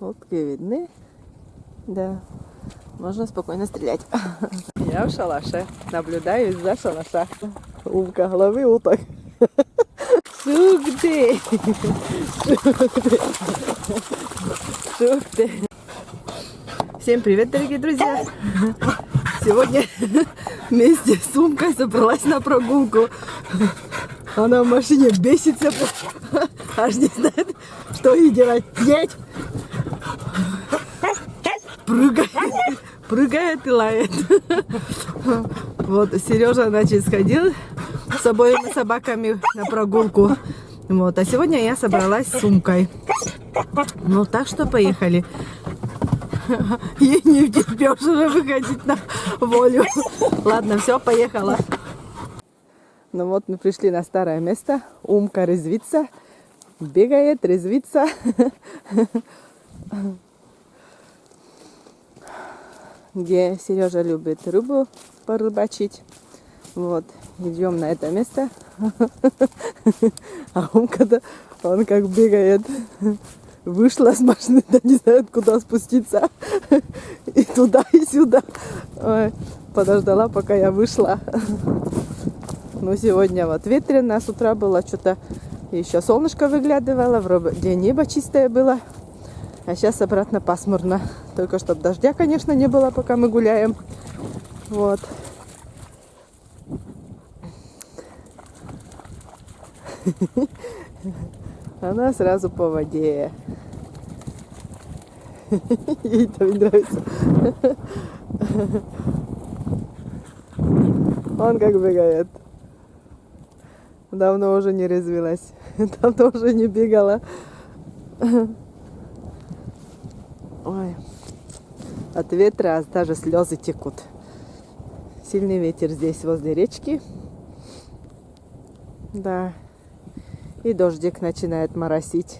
Утки видны. Да. Можно спокойно стрелять. Я в шалаше. Наблюдаю из-за шалаша. Умка головы уток. Шук-ты! Шук-ты! Всем привет, дорогие друзья! Сегодня вместе с Умкой собралась на прогулку. Она в машине бесится, аж не знает, что ей делать. Едь! Прыгает и лает. Вот, Сережа, значит, сходил с обоими собаками на прогулку. Вот, а сегодня я собралась с Умкой. Ну, так что поехали. Ей не втерпешь уже выходить на волю. Ладно, все, поехала. Ну вот, мы пришли на старое место. Умка резвится, бегает, резвится. Где Сережа любит рыбу порыбачить. Вот, идем на это место. А Умка-то, он как бегает. Вышла с машины, да не знает, куда спуститься. И туда, и сюда. Ой, подождала, пока я вышла. Ну, сегодня вот ветрено, с утра было что-то, еще солнышко выглядывало, вроде небо чистое было. А сейчас обратно пасмурно. Только чтобы дождя, конечно, не было, пока мы гуляем. Вот. Она сразу по воде. Ей там не нравится. Он как бегает. Давно уже не резвилась. Давно уже не бегала. Ой. От ветра даже слезы текут. Сильный ветер здесь возле речки. Да. И дождик начинает моросить.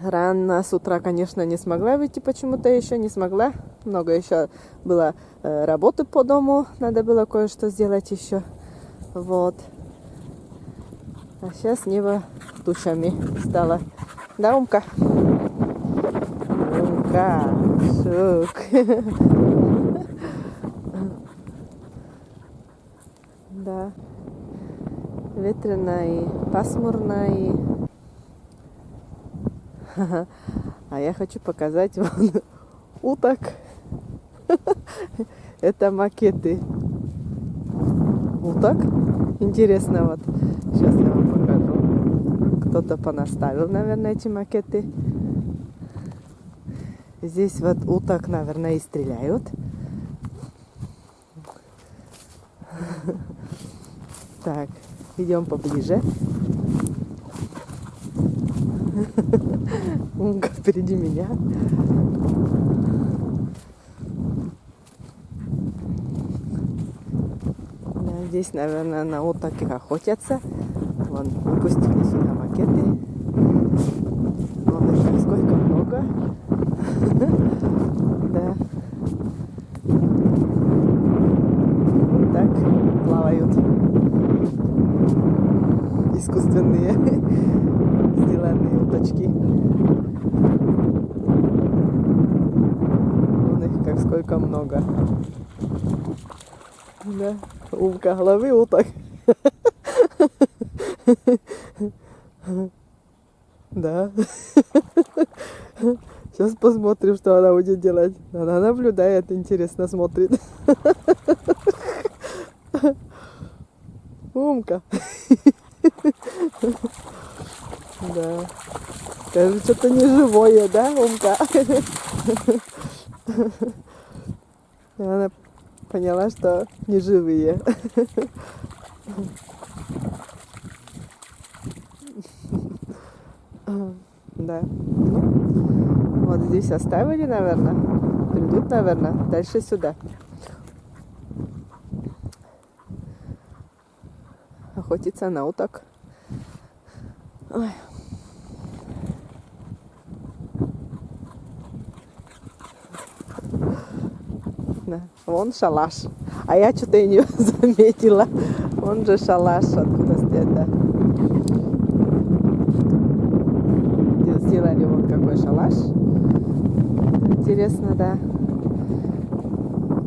Рано с утра, конечно, не смогла выйти, почему-то еще не смогла. Много еще было работы по дому, надо было кое-что сделать еще. Вот. А сейчас небо тучами стало. Да, Умка? Умка, шук. Да. Ветрено и пасмурно, и... А я хочу показать вам уток. Это макеты уток. Интересно, вот. Сейчас я вам покажу. Кто-то понаставил, наверное, эти макеты. Здесь вот уток, наверное, и стреляют. Так, идем поближе. Умка впереди меня. Да, здесь, наверное, на уток охотятся. Вон, выпустили сюда макеты. Вон их сколько много. Да. Вот так плавают. Искусственные сделанные уточки. Вон их как сколько много. Да, Умка головы уток. Да. Сейчас посмотрим, что она будет делать. Она наблюдает, интересно смотрит. Умка. Да. Скажи, что-то не живое, да, Умка? Она поняла, что не живые. Да. Ну, вот здесь оставили, наверное. Придут, наверное, дальше сюда. Охотиться на уток. Ой. Да. Вон шалаш. А я что-то и не заметила. Вон же шалаш, откуда это. Сделали вот какой такой шалаш. Интересно, да.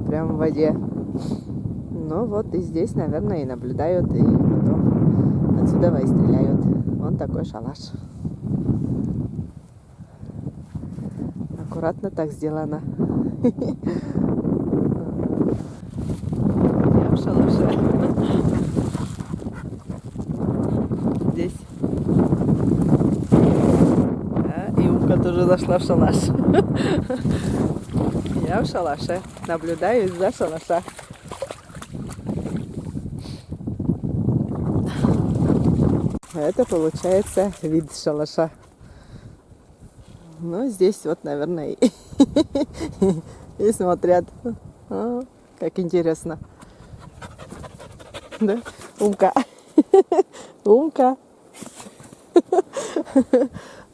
Прям в воде. Ну вот и здесь, наверное, и наблюдают, и потом отсюда и стреляют. Вон такой шалаш. Аккуратно так сделано. Я в шалаше. Здесь. И Умка тоже зашла в шалаш. Я в шалаше. Наблюдаю из-за шалаша. Это получается вид шалаша. Ну, здесь вот, наверное, и смотрят. Как интересно. Да? Умка. Умка.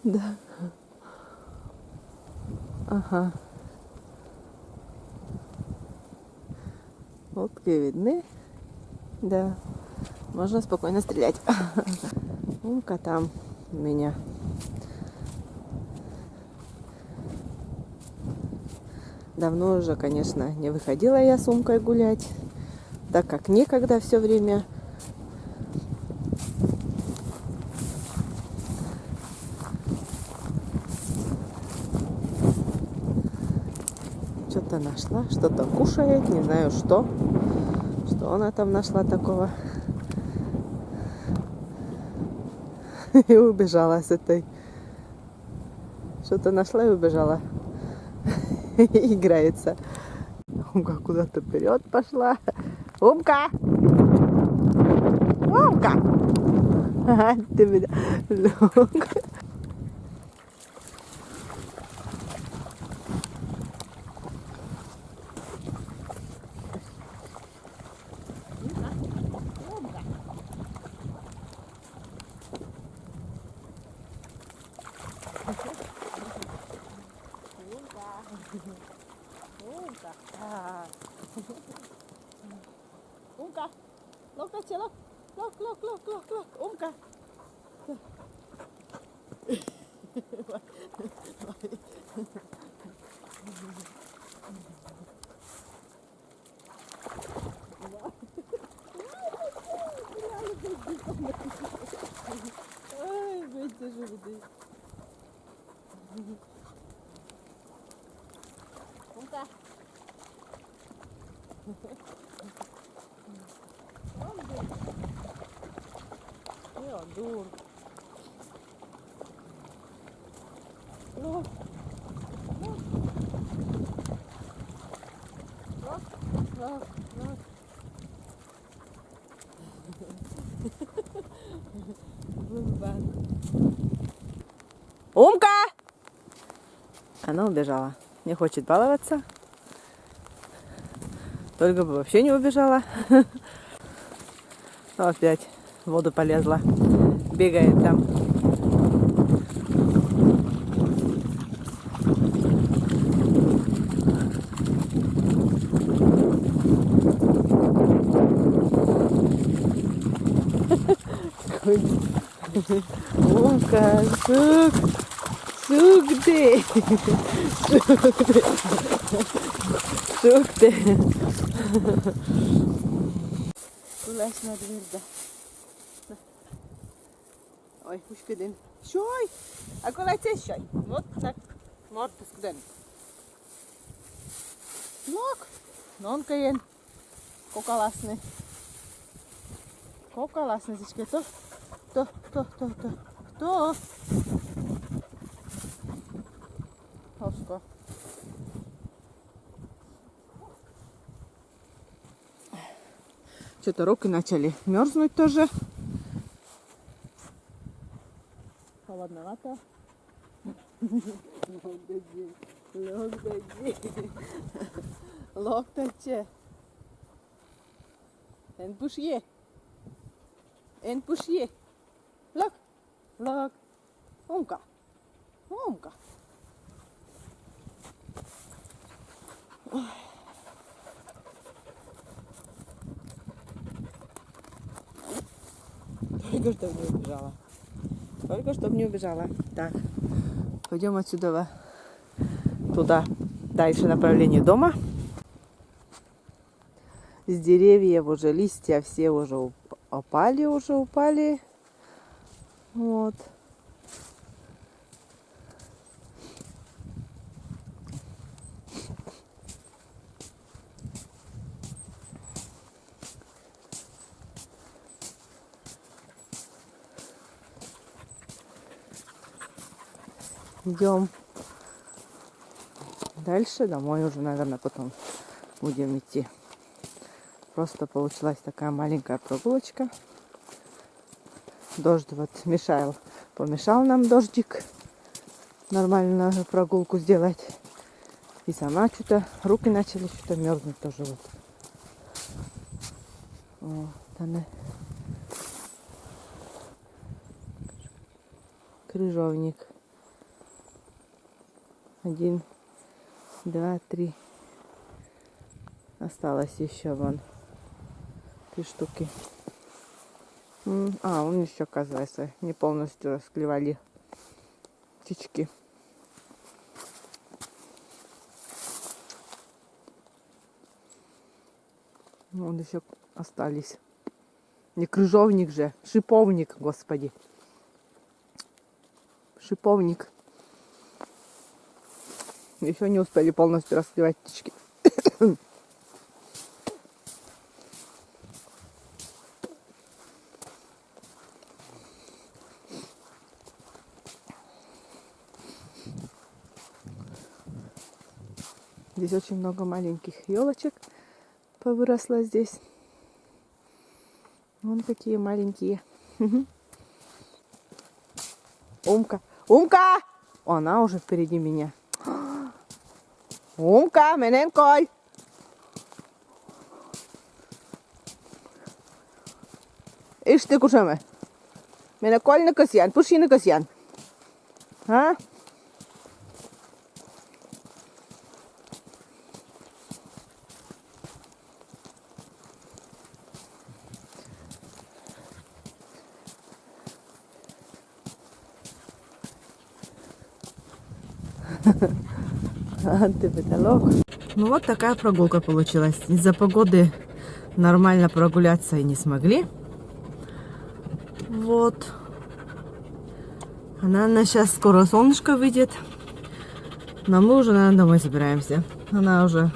Да. Ага. Утки видны. Да. Можно спокойно стрелять. Умка там у меня. Давно уже, конечно, не выходила я с Умкой гулять, так как некогда все время. Что-то нашла, что-то кушает, не знаю что. Что она там нашла такого. И убежала с этой. Что-то нашла и убежала. Играется. Умка куда-то вперед пошла. Умка! Умка! Ага, ты меня. Умка. Умка, look at you, look, Умка. Ай, видите же, видите. Умка. Дур. Look. Умка! Она убежала. Не хочет баловаться. Только бы вообще не убежала. Опять в воду полезла. Бегает там. Умка, сук ты. Сук ты. Ulaş на дверь, да. Ой, hoş geldin. Şoy. Akolaçe şoy. Вот так. Морда скуден. Лок. Нонкаен. Kokalassni. Kokalassni siske to. To. Hauska. Что-то руки начали мерзнуть тоже. Холодновато. Локтаче. En pusje. Lok. Умка. Только чтобы не убежала. Так, Пойдем отсюда туда, дальше направление дома. С деревьев уже листья все уже упали. Вот. Идем дальше, домой уже, наверное, потом будем идти. Просто получилась такая маленькая прогулочка. Дождь вот помешал нам дождик нормальную прогулку сделать. И сама что-то, руки начали что-то мерзнуть тоже вот. Вот она. Крыжовник. 1, 2, 3. Осталось еще вон 3 штуки. Он еще, оказывается, не полностью расклевали птички. Вон еще остались. Не крыжовник же, шиповник, господи. Шиповник. Еще не успели полностью расклевать птички. Здесь очень много маленьких елочек повыросло здесь. Вон какие маленькие. Умка! Умка! Она уже впереди меня. Умка, менен кой! Ишь ты кушаме. Мене коль на косян, пуши на косян. А? Ты потолок. Ну вот такая прогулка получилась. Из-за погоды нормально прогуляться и не смогли. Вот. Она сейчас скоро солнышко выйдет. Но мы уже, наверное, домой собираемся. Она уже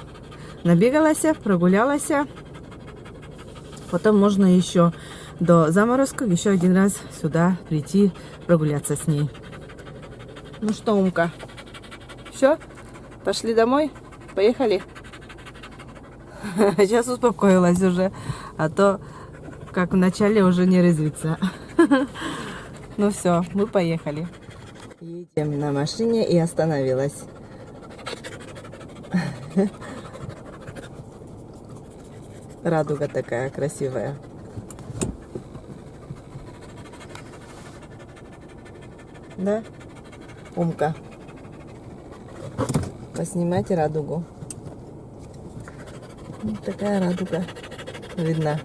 набегалась, прогулялась. Потом можно еще до заморозка еще один раз сюда прийти прогуляться с ней. Ну что, Умка? Все? Пошли домой? Поехали? Сейчас успокоилась уже. А то, как в начале, уже не резвится. Ну все, мы поехали. Едем на машине и остановилась. Радуга такая красивая. Да? Умка. Поснимайте радугу. Вот такая радуга видна.